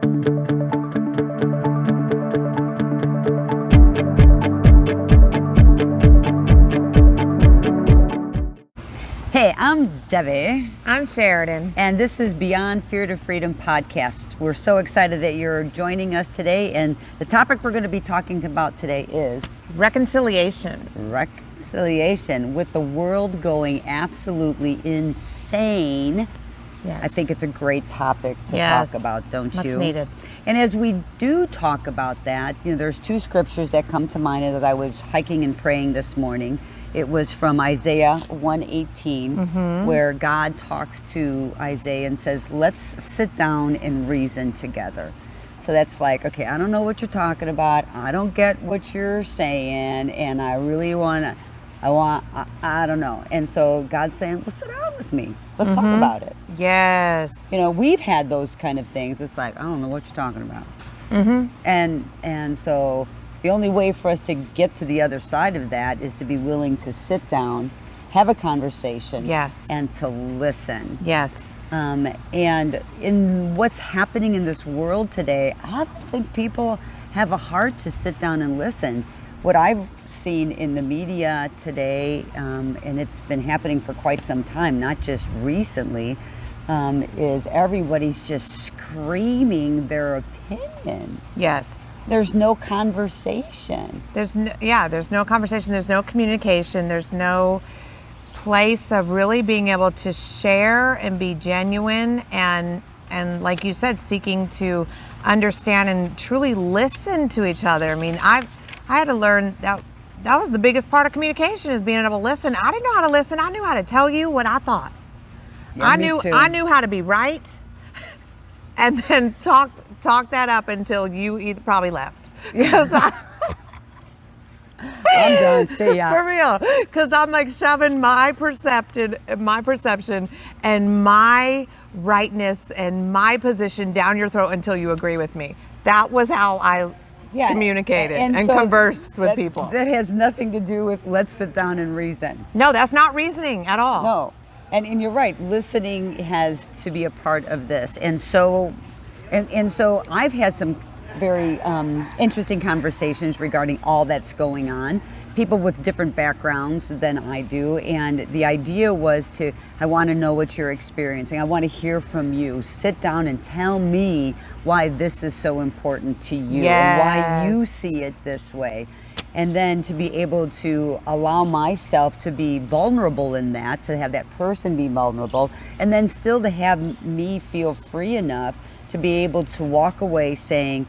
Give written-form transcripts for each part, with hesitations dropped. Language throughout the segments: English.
Hey, I'm Debbie. I'm Sheridan. And this is Beyond Fear to Freedom podcast. We're so excited that you're joining us today. And the topic we're going to be talking about today is reconciliation. Reconciliation. With the world going absolutely insane. Yes. I think it's a great topic to talk about, don't you? Much needed. And as we do talk about that, there's two scriptures that come to mind as I was hiking and praying this morning. It was from Isaiah 1:18, where God talks to Isaiah and says, let's sit down and reason together. So that's like, okay, I don't know what you're talking about. I don't get what you're saying. And I really I don't know. And so God's saying, well, sit down with me. Let's talk about it. Yes. We've had those kind of things. It's like, I don't know what you're talking about. And so the only way for us to get to the other side of that is to be willing to sit down, have a conversation, and to listen. Yes. And in what's happening in this world today, I don't think people have a heart to sit down and listen. What I've seen in the media today, and it's been happening for quite some time, not just recently, is everybody's just screaming their opinion. Yes. There's no conversation. There's no conversation. There's no communication. There's no place of really being able to share and be genuine and like you said, seeking to understand and truly listen to each other. I mean, I had to learn that was the biggest part of communication, is being able to listen. I didn't know how to listen. I knew how to tell you what I thought. Yeah, I knew how to be right, and then talk that up until you either probably left. Because I'm done. See ya. For real. Because I'm like shoving my perception and my rightness and my position down your throat until you agree with me. That was how I communicated and so conversed with people. That has nothing to do with let's sit down and reason. No, that's not reasoning at all. No. And you're right. Listening has to be a part of this. And so I've had some very interesting conversations regarding all that's going on. People with different backgrounds than I do. And the idea was I want to know what you're experiencing. I want to hear from you. Sit down and tell me why this is so important to you and why you see it this way. And then to be able to allow myself to be vulnerable in that, to have that person be vulnerable, and then still to have me feel free enough to be able to walk away saying,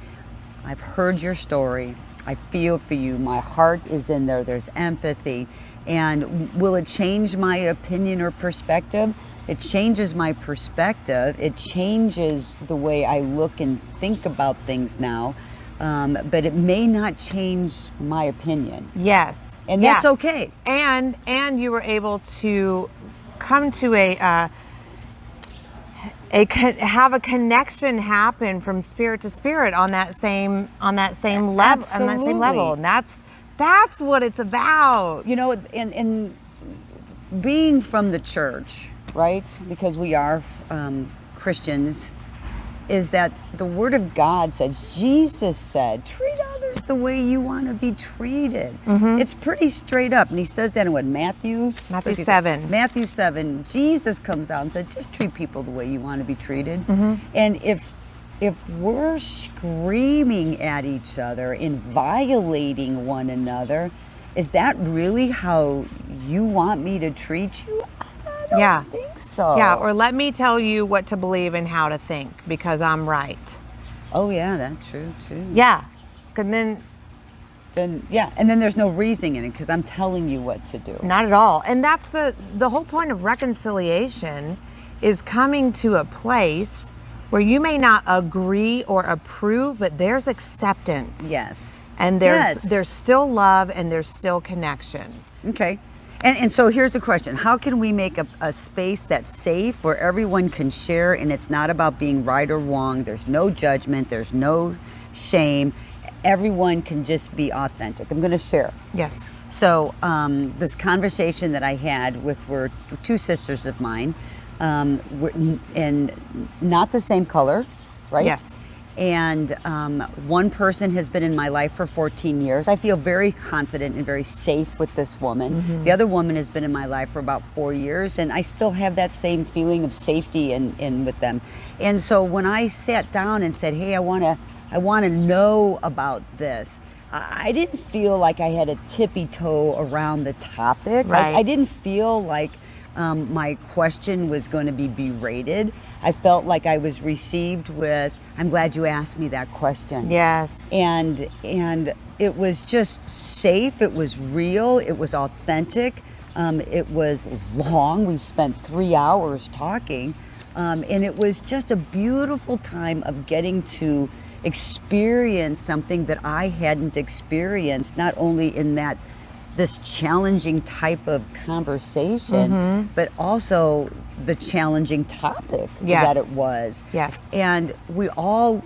I've heard your story, I feel for you, my heart is in there, there's empathy. And will it change my opinion or perspective? It changes my perspective. It changes the way I look and think about things now. But it may not change my opinion. Yes. And that's okay. And you were able to come to have a connection happen from spirit to spirit on that same level. Absolutely. On that same level. And that's what it's about. In being from the church, right? Because we are Christians, is that the Word of God says, Jesus said, treat others the way you want to be treated. It's pretty straight up. And he says that in Matthew 7. Matthew 7, Jesus comes out and said, just treat people the way you want to be treated. And if we're screaming at each other and violating one another, is that really how you want me to treat you? I don't think so. Yeah, or let me tell you what to believe and how to think because I'm right. Oh yeah, that's true too. Yeah, and then and then there's no reasoning in it because I'm telling you what to do. Not at all. And that's the whole point of reconciliation, is coming to a place where you may not agree or approve, but there's acceptance. Yes. And there's still love and there's still connection. Okay. And so here's the question. How can we make a space that's safe where everyone can share and it's not about being right or wrong? There's no judgment. There's no shame. Everyone can just be authentic. I'm going to share. Yes. So this conversation that I had were two sisters of mine, and not the same color, right? Yes. And one person has been in my life for 14 years. I feel very confident and very safe with this woman. The other woman has been in my life for about 4 years, and I still have that same feeling of safety in with them. And so when I sat down and said, hey, I want to know about this, I didn't feel like I had a tippy toe around the topic. Right. I didn't feel like my question was going to be berated. I felt like I was received with, I'm glad you asked me that question. Yes. And it was just safe, it was real, it was authentic, it was long. We spent 3 hours talking, and it was just a beautiful time of getting to experience something that I hadn't experienced, not only in this challenging type of conversation, but also the challenging topic that it was. Yes. And we all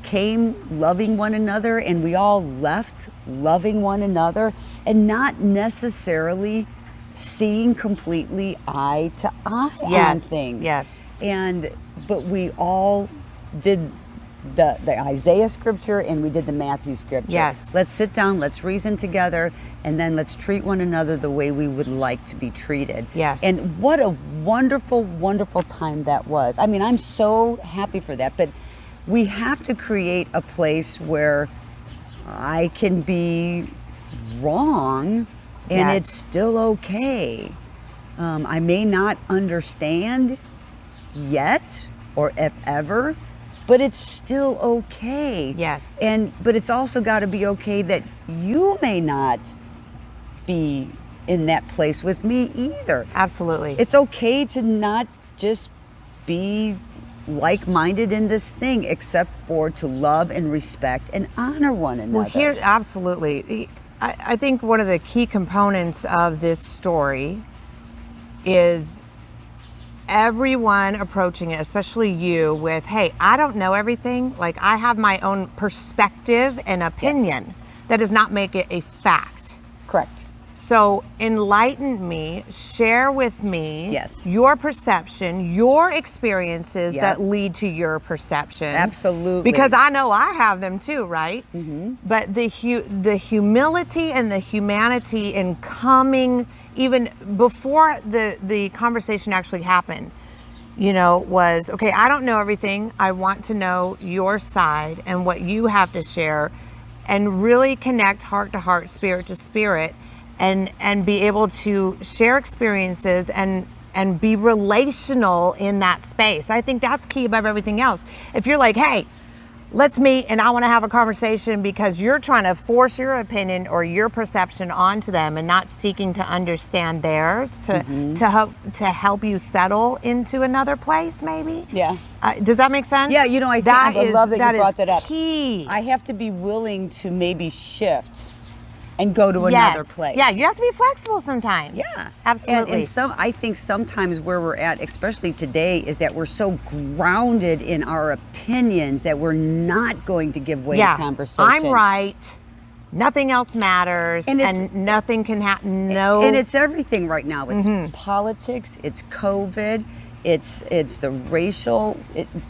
came loving one another, and we all left loving one another, and not necessarily seeing completely eye to eye on things. Yes. But we all did the Isaiah scripture, and we did the Matthew scripture. Yes. Let's sit down, let's reason together, and then let's treat one another the way we would like to be treated. Yes. And what a wonderful, wonderful time that was. I mean, I'm so happy for that, but we have to create a place where I can be wrong and Yes. it's still okay. I may not understand yet or if ever, but it's still okay. Yes. But it's also got to be okay that you may not be in that place with me either. Absolutely. It's okay to not just be like-minded in this thing, except for to love and respect and honor one another. Well, here, absolutely. I think one of the key components of this story is everyone approaching it, especially you, with, hey, I don't know everything. Like, I have my own perspective and opinion. Yes. That does not make it a fact. Correct. So enlighten me, share with me Yes. your perception, your experiences Yep. that lead to your perception. Absolutely. Because I know I have them too, right? Mm-hmm. But the humility and the humanity in coming, even before the conversation actually happened, was, okay, I don't know everything. I want to know your side and what you have to share, and really connect heart to heart, spirit to spirit, and be able to share experiences and be relational in that space. I think that's key above everything else. If you're like, hey, let's meet and I want to have a conversation because you're trying to force your opinion or your perception onto them and not seeking to understand theirs to help you settle into another place, maybe. Yeah. Does that make sense? Yeah, I love that you brought that up. Key. I have to be willing to maybe shift and go to another place. Yeah, you have to be flexible sometimes. Yeah, absolutely. And I think sometimes where we're at, especially today, is that we're so grounded in our opinions that we're not going to give way to conversation. I'm right. Nothing else matters, and nothing can happen. And it's everything right now. It's politics. It's COVID. It's the racial.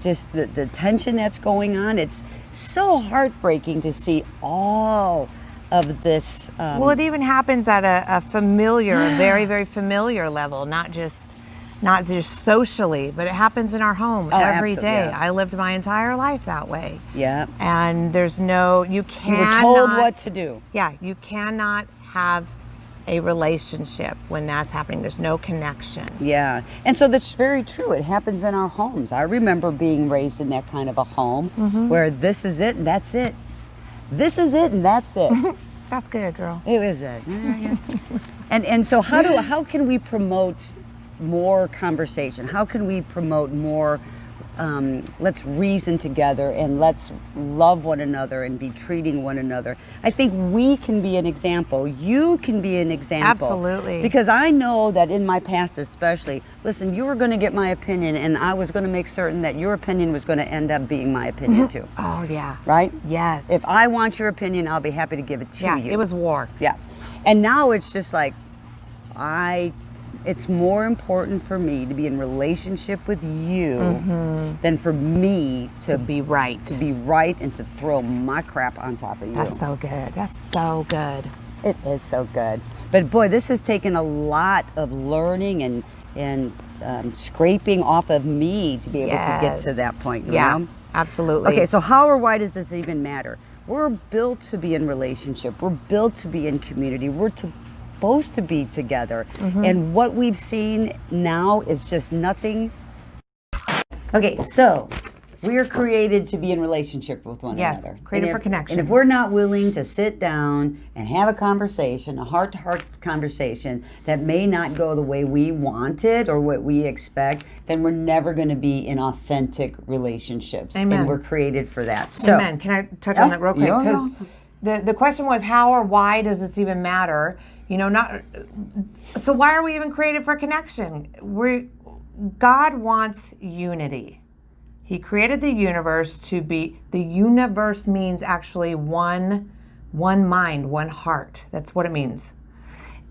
Just the tension that's going on. It's so heartbreaking to see all of this. Well, it even happens at a familiar, a very, very familiar level, not just socially, but it happens in our home every day. Yeah. I lived my entire life that way. Yeah. And you You cannot. were told what to do. Yeah, you cannot have a relationship when that's happening. There's no connection. Yeah. And so that's very true. It happens in our homes. I remember being raised in that kind of a home where this is it and that's it. This is it and that's it. That's good, girl. It is it. Yeah. And so how can we promote more conversation? How can we promote more let's reason together and let's love one another and be treating one another? I think we can be an example. You can be an example. Absolutely. Because I know that in my past especially, listen, you were going to get my opinion and I was going to make certain that your opinion was going to end up being my opinion too. Oh, yeah. Right? Yes. If I want your opinion, I'll be happy to give it to you. It was war. Yeah. And now it's just like, I It's more important for me to be in relationship with you than for me To be right. to be right and to throw my crap on top of you. That's so good. That's so good. It is so good. But boy, this has taken a lot of learning and scraping off of me to be able to get to that point. You know? Absolutely. Okay, so how or why does this even matter? We're built to be in relationship. We're built to be in community. We're supposed to be together. And what we've seen now is just nothing. Okay, so we are created to be in relationship with one another. Created for connection. And if we're not willing to sit down and have a conversation, a heart-to-heart conversation that may not go the way we want it or what we expect, then we're never going to be in authentic relationships. Amen. And we're created for that. So, Amen. Can I touch on that real quick? Yeah. Because the question was, how or why does this even matter? You know, so why are we even created for connection? God wants unity. He created the universe to be, the universe means actually one mind, one heart. That's what it means.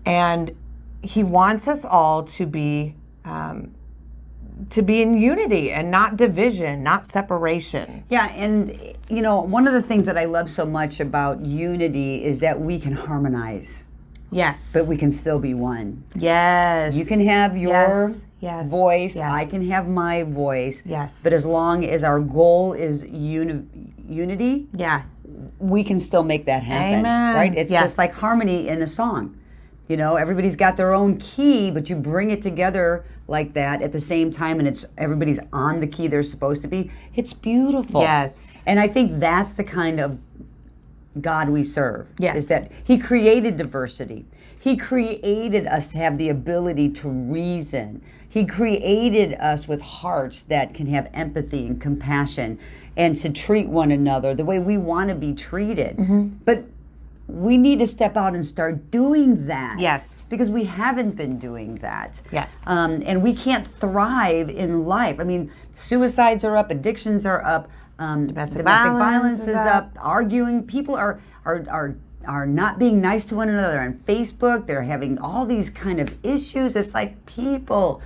And he wants us all to be in unity and not division, not separation. Yeah, and you know, one of the things that I love so much about unity is that we can harmonize. Yes. But we can still be one. Yes. You can have your voice. Yes. I can have my voice. Yes. But as long as our goal is unity, we can still make that happen. Amen. Right? It's just like harmony in a song. You know, everybody's got their own key, but you bring it together like that at the same time, and everybody's on the key they're supposed to be. It's beautiful. Yes. And I think that's the kind of God we serve. Yes. Is that he created diversity. He created us to have the ability to reason. He created us with hearts that can have empathy and compassion and to treat one another the way we want to be treated. But we need to step out and start doing that. Yes. Because we haven't been doing that. Yes. And we can't thrive in life. I mean, suicides are up, addictions are up, domestic violence is up. Arguing, people are not being nice to one another on Facebook. They're having all these kind of issues. It's like, people,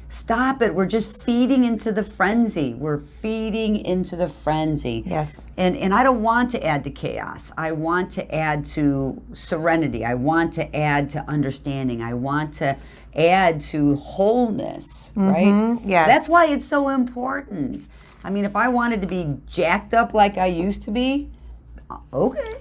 stop it. We're just feeding into the frenzy. We're feeding into the frenzy. Yes. And I don't want to add to chaos. I want to add to serenity. I want to add to understanding. I want to add to wholeness, right? Yes. That's why it's so important. I mean, if I wanted to be jacked up like I used to be, okay.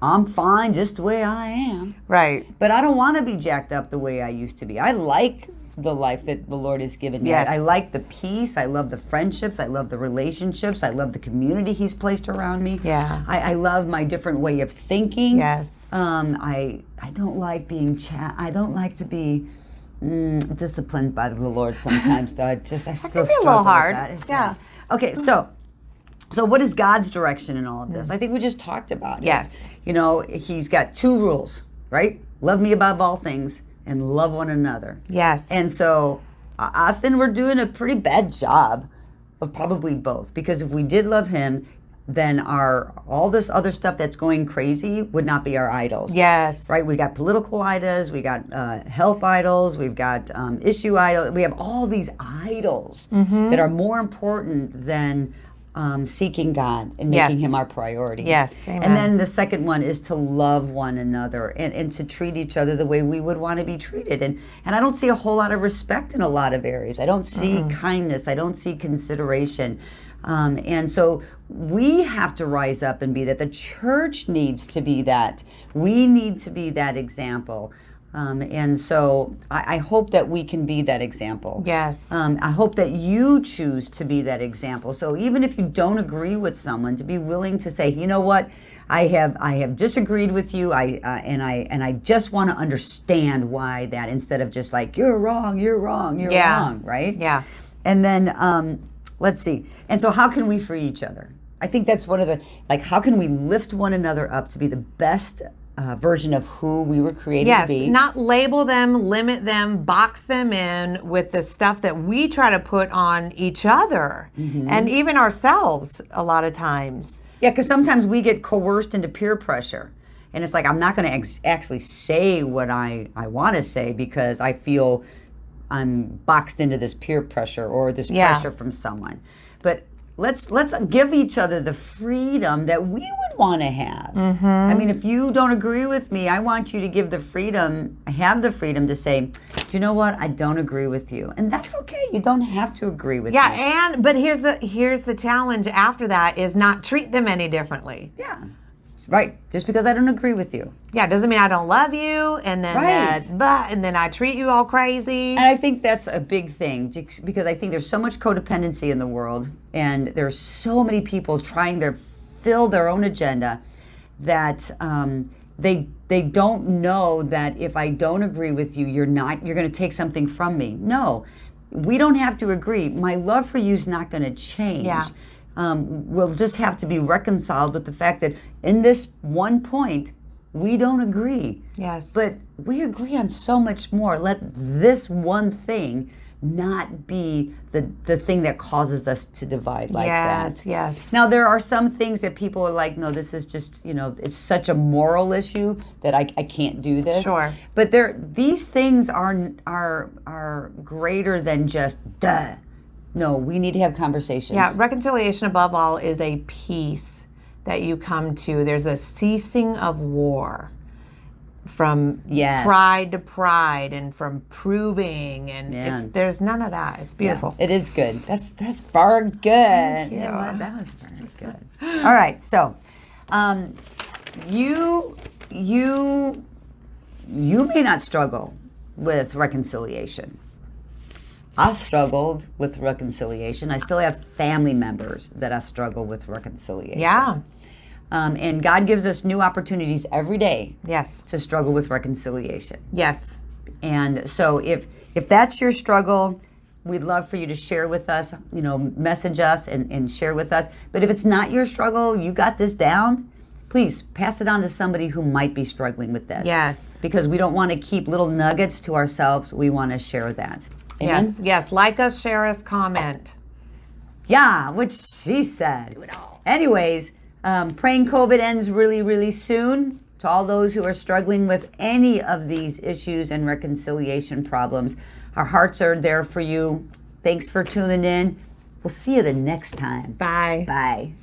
I'm fine just the way I am. Right. But I don't want to be jacked up the way I used to be. I like the life that the Lord has given me. Yes. I like the peace. I love the friendships. I love the relationships. I love the community He's placed around me. Yeah. I love my different way of thinking. Yes. I don't like being I don't like to be disciplined by the Lord sometimes. Though I still struggle a little with hard. that. It's, Yeah. Okay. So what is God's direction in all of this? I think we just talked about it. Yes. You know, He's got 2 rules, right? Love me above all things and love one another. Yes. And so I think we're doing a pretty bad job of probably both, because if we did love Him, then all this other stuff that's going crazy would not be our idols. Yes. Right? We got political idols, we got health idols, we've got issue idols. We have all these idols that are more important than seeking God and making Him our priority. Yes. Amen. And then the second one is to love one another and to treat each other the way we would want to be treated. And I don't see a whole lot of respect in a lot of areas. I don't see kindness. I don't see consideration. And so we have to rise up and be that. The church needs to be that. We need to be that example. And so I hope that we can be that example. Yes. I hope that you choose to be that example. So even if you don't agree with someone, to be willing to say, you know what, I have disagreed with you. And I just want to understand why that, instead of just like, you're wrong, you're wrong, right? Yeah. And then let's see. And so how can we free each other? I think that's one of the, how can we lift one another up to be the best version of who we were created to be. Yes, not label them, limit them, box them in with the stuff that we try to put on each other and even ourselves a lot of times. Yeah, because sometimes we get coerced into peer pressure. And it's like, I'm not going to actually say what I want to say because I feel I'm boxed into this peer pressure or this pressure from someone. But let's give each other the freedom that we would want to have. I mean, if you don't agree with me, I want you to have the freedom to say, do you know what? I don't agree with you. And that's okay. You don't have to agree with me. Yeah, but here's the challenge after that is not treat them any differently. Yeah. Right. Just because I don't agree with you. Yeah, doesn't mean I don't love you, and then and then I treat you all crazy. And I think that's a big thing because I think there's so much codependency in the world, and there's so many people trying to fill their own agenda that they don't know that if I don't agree with you, you're going to take something from me. No, we don't have to agree. My love for you is not going to change. Yeah. We'll just have to be reconciled with the fact that in this one point, we don't agree. Yes. But we agree on so much more. Let this one thing not be the thing that causes us to divide like that. Yes. Now, there are some things that people are like, no, this is just, it's such a moral issue that I can't do this. Sure. But these things are greater than just duh. No, we need to have conversations. Yeah, reconciliation above all is a peace that you come to. There's a ceasing of war from pride to pride and from proving, and there's none of that. It's beautiful. Yeah, it is good. That's very good. Yeah, that was very good. All right, so you may not struggle with reconciliation. I struggled with reconciliation. I still have family members that I struggle with reconciliation. Yeah. And God gives us new opportunities every day. Yes. To struggle with reconciliation. Yes. And so if that's your struggle, we'd love for you to share with us, message us and share with us. But if it's not your struggle, you got this down, please pass it on to somebody who might be struggling with this. Yes. Because we don't want to keep little nuggets to ourselves. We want to share that. Amen? Yes. Like us, share us, comment. Yeah, what she said. Do it all. Anyways, praying COVID ends really, really soon. To all those who are struggling with any of these issues and reconciliation problems, our hearts are there for you. Thanks for tuning in. We'll see you the next time. Bye. Bye.